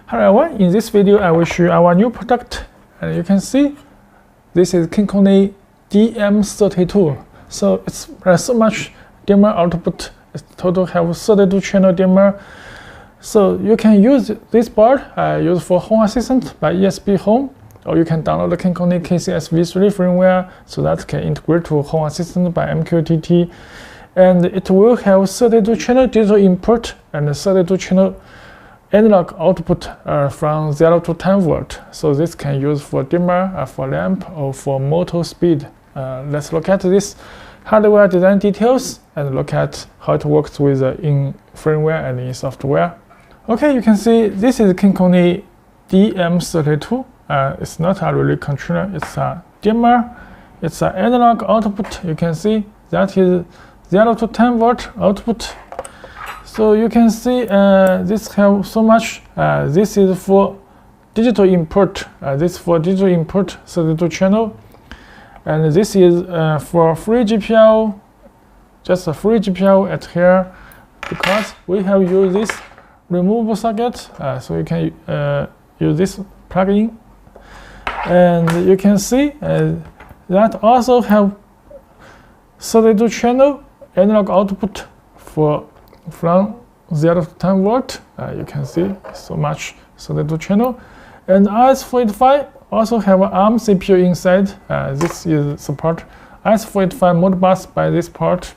However, in this video, I will show you our new product, and you can see this is Kinkoni DM32. So it's so much dimmer output. It's total have 32 channel dimmer. So you can use this board used for Home Assistant by ESPHome, or you can download the Kinkoni KCS V3 firmware so that can integrate to Home Assistant by MQTT. And it will have 32 channel digital input and 32 channel analog output from 0 to 10 volt. So this can use for dimmer, for lamp, or for motor speed. Let's look at this hardware design details and look at how it works with in firmware and in software. Okay, you can see this is Kinkoni DM32. It's not a relay controller, it's a dimmer. It's an analog output. You can see that is 0 to 10 volt output. So you can see this have so much. This is for digital input. This for digital input 32 channel, and this is for free GPL. Just a free GPL at here, because we have used this removable socket. So you can use this plug-in, and you can see that also have 32 channel analog output for from 0 to 10 volt. You can see so much 32 channel, and ESP32 also have an ARM CPU inside. This is support ESP32 Modbus by this port,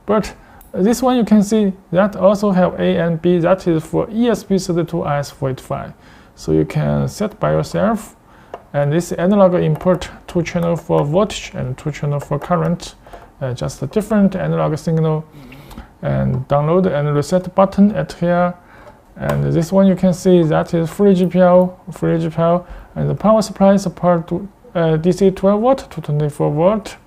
but this one you can see that also have A and B. That is for ESP32 ESP32. So you can set by yourself. And this analog input, 2 channel for voltage and 2 channel for current, just a different analog signal. And download and reset button at here. And this one you can see that is free GPL, and the power supply support DC 12 volt to 24 volt,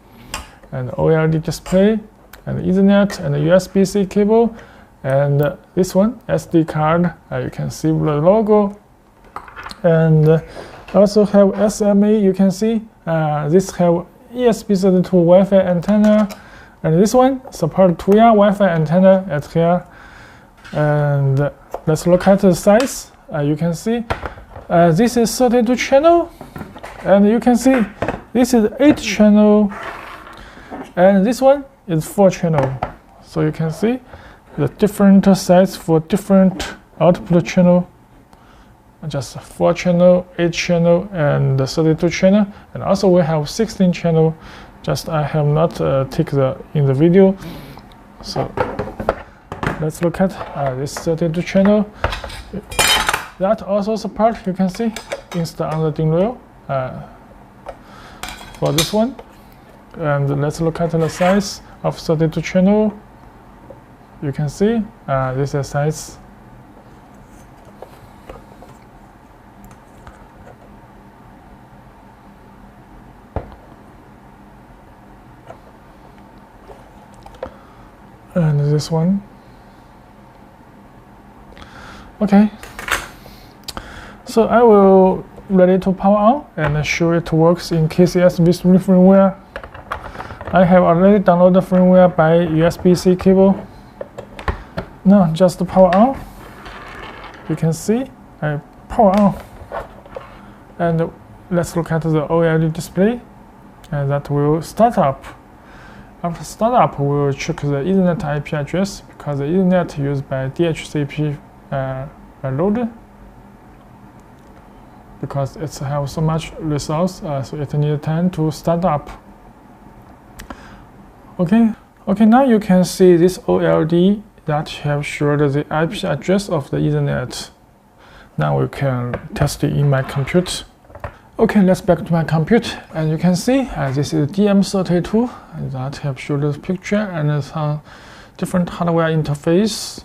and OLED display, and Ethernet, and USB-C cable, and this one SD card. You can see the logo, and also have SMA. You can see this have ESP32 Wi-Fi antenna. And this one support 2-year Wi-Fi antenna at here. And let's look at the size. You can see this is 32 channel, and you can see this is 8 channel, and this one is 4 channel. So you can see the different size for different output channel. Just 4 channel, 8 channel, and 32 channel, and also we have 16 channel. Just I have not take in the video. So let's look at this 32 channel. That also support, you can see, install on the DIN rail for this one. And let's look at the size of 32 channel. You can see this is size. And this one. Okay, so I will ready to power on and show it works in KCS V3 firmware. I have already downloaded the firmware by USB-C cable. Now just power on. You can see I power on, and let's look at the OLED display, and that will start up. After startup, we will check the Ethernet IP address, because the Ethernet used by DHCP load, because it has so much resource, so it needs time to start up. Okay, now you can see this OLED that have showed the IP address of the Ethernet. Now we can test it in my computer. Okay, let's back to my computer, and you can see this is DM32 that have showed the picture, and some different hardware interface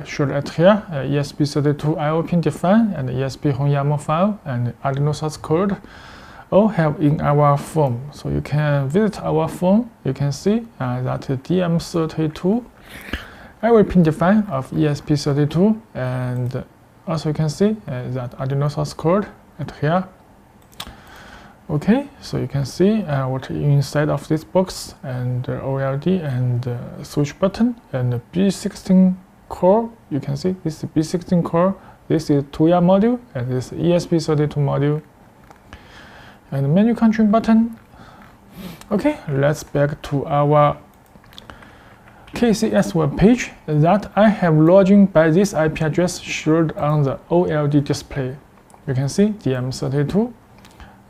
showed at here. ESP32 I/O pin define, and ESPHome YAML file, and Arduino source code all have in our phone. So you can visit our phone. You can see that DM32 I/O pin define of ESP32, and also you can see that Arduino source code at here. Okay, so you can see what inside of this box, and OLED, and switch button, and B16 core. You can see this is B16 core This is TUYA module, and this is ESP32 module. And the menu control button. Okay, let's back to our KCS web page that I have login by this IP address showed on the OLED display. You can see DM32,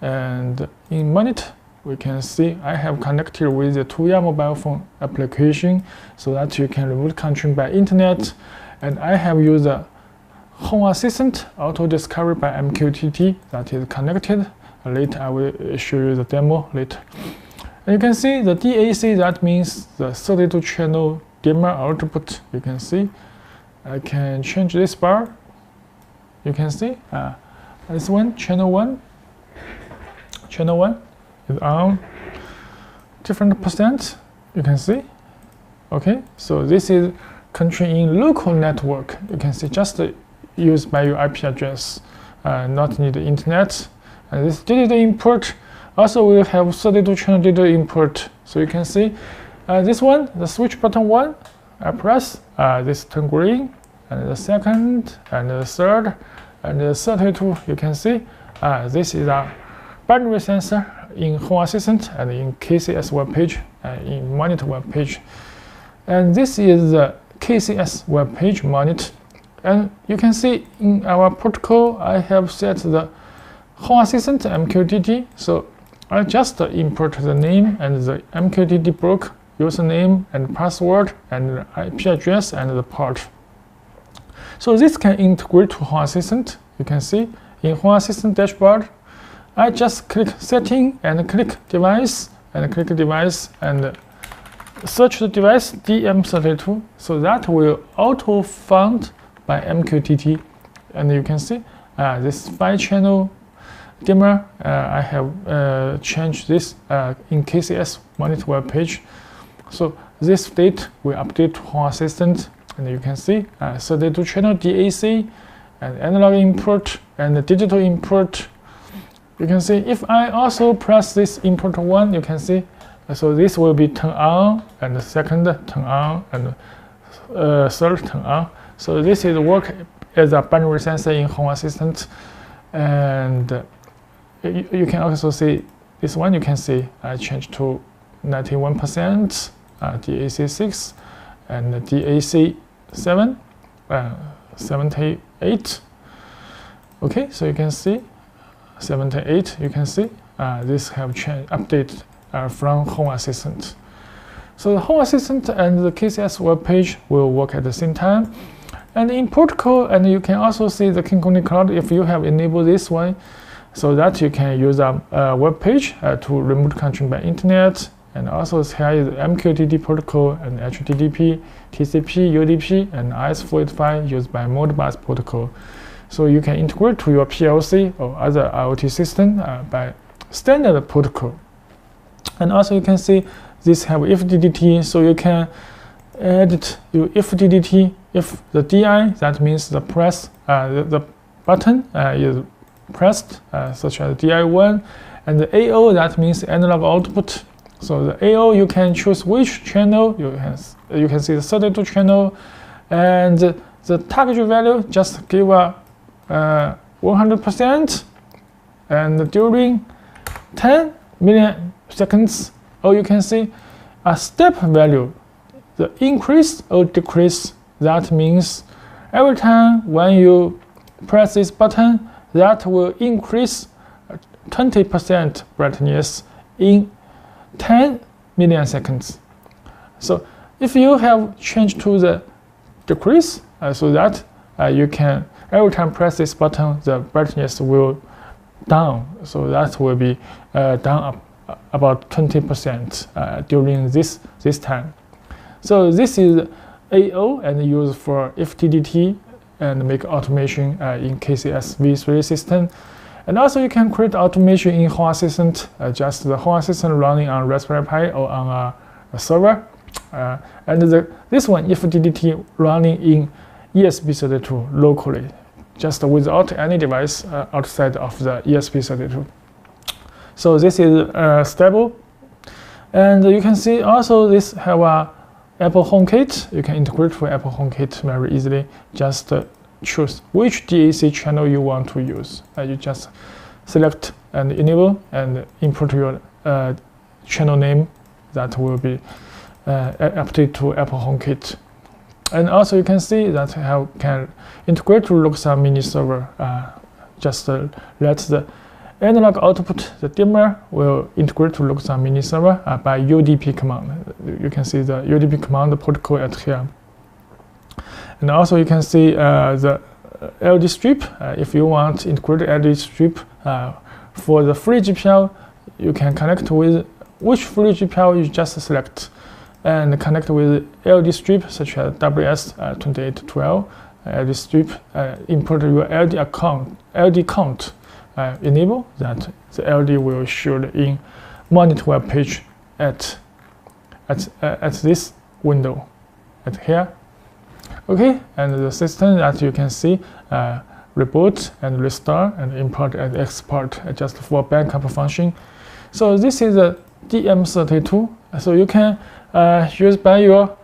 and in monitor we can see I have connected with the TUYA mobile phone application so that you can remote control by internet, and I have used the Home Assistant auto discovery by MQTT that is connected. Later I will show you the demo later. And you can see the DAC, that means the 32 channel dimmer output. You can see I can change this bar. You can see this one, channel 1 is on different percent. You can see. Okay, so this is controlling local network. You can see just used by your IP address, not need the internet. And this digital input also will have 32 channel digital input. So you can see this one, the switch button 1, I press, this turn green, and the second, and the third, and the 32. You can see this is a binary sensor in Home Assistant and in KCS web page, in monitor web page. And this is the KCS web page monitor. And you can see in our protocol, I have set the Home Assistant MQTT. So I just import the name and the MQTT block, username and password and the IP address and the port. So this can integrate to Home Assistant. You can see in Home Assistant dashboard, I just click setting and click device and search the device DM32. So that will auto found by MQTT. And you can see this 5-channel dimmer. I have changed this in KCS monitor web page. So this state will update to Home Assistant, and you can see 32 channel DAC and analog input and the digital input. You can see if I also press this input 1, you can see so this will be turn on, and the second turn on, and third turn on. So this is work as a binary sensor in Home Assistant. And you can also see this one. You can see I changed to 91%, DAC 6, and DAC 7, 78. Okay, so you can see 78. You can see this have changed, update from Home Assistant. So the Home Assistant and the KCS web page will work at the same time. And in protocol, and you can also see the Kinkoni Cloud if you have enabled this one, so that you can use a web page to remote control by internet. And also here is MQTT protocol and HTTP, TCP, UDP, and IS-485 used by Modbus protocol. So you can integrate to your PLC or other IoT system by standard protocol. And also you can see this have IFDDT, so you can edit your IFDDT. If the DI, that means the press, the button is pressed, such as DI1, and the AO, that means analog output. So the AO, you can choose which channel. You can see the 32 channel, and the target value just give a 100%, and during 10 milliseconds, or you can see a step value, the increase or decrease. That means every time when you press this button, that will increase 20% brightness in 10 milliseconds. So if you have changed to the decrease, so that you can every time press this button, the brightness will down. So that will be down about 20% during this time. So this is AO and used for FTDT and make automation in KCS V3 system. And also you can create automation in Home Assistant, just the Home Assistant running on Raspberry Pi or on a server. And this one, FTDT running in ESP32 locally, just without any device outside of the ESP32. So this is stable. And you can see also this have a Apple HomeKit. You can integrate with Apple HomeKit very easily. Just choose which DAC channel you want to use. You just select and enable and input your channel name that will be updated to Apple HomeKit. And also you can see that how can integrate to Luxa mini server. Just let the analog output, the dimmer will integrate to Luxa mini server by UDP command. You can see the UDP command protocol at here. And also you can see the LED strip. If you want integrated LED strip for the free GPL, you can connect with which free GPL you just select and connect with LED strip such as WS2812 LED strip. Input your LED count, enable that the LED will show in monitor web page at this window at here. Okay, and the system that you can see reboot and restore and import and export just for backup function. So this is a DM32. So you can use by your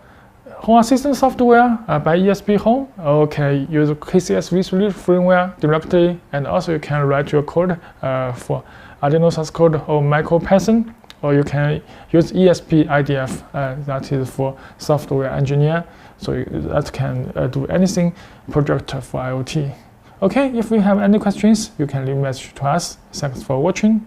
home assistant software by ESPHome, or can use KCSV3 firmware directly, and also you can write your code for Arduino source code or MicroPython, or you can use ESP that is for software engineer, so that can do anything project for IoT. Okay, if you have any questions, you can leave a message to us. Thanks for watching.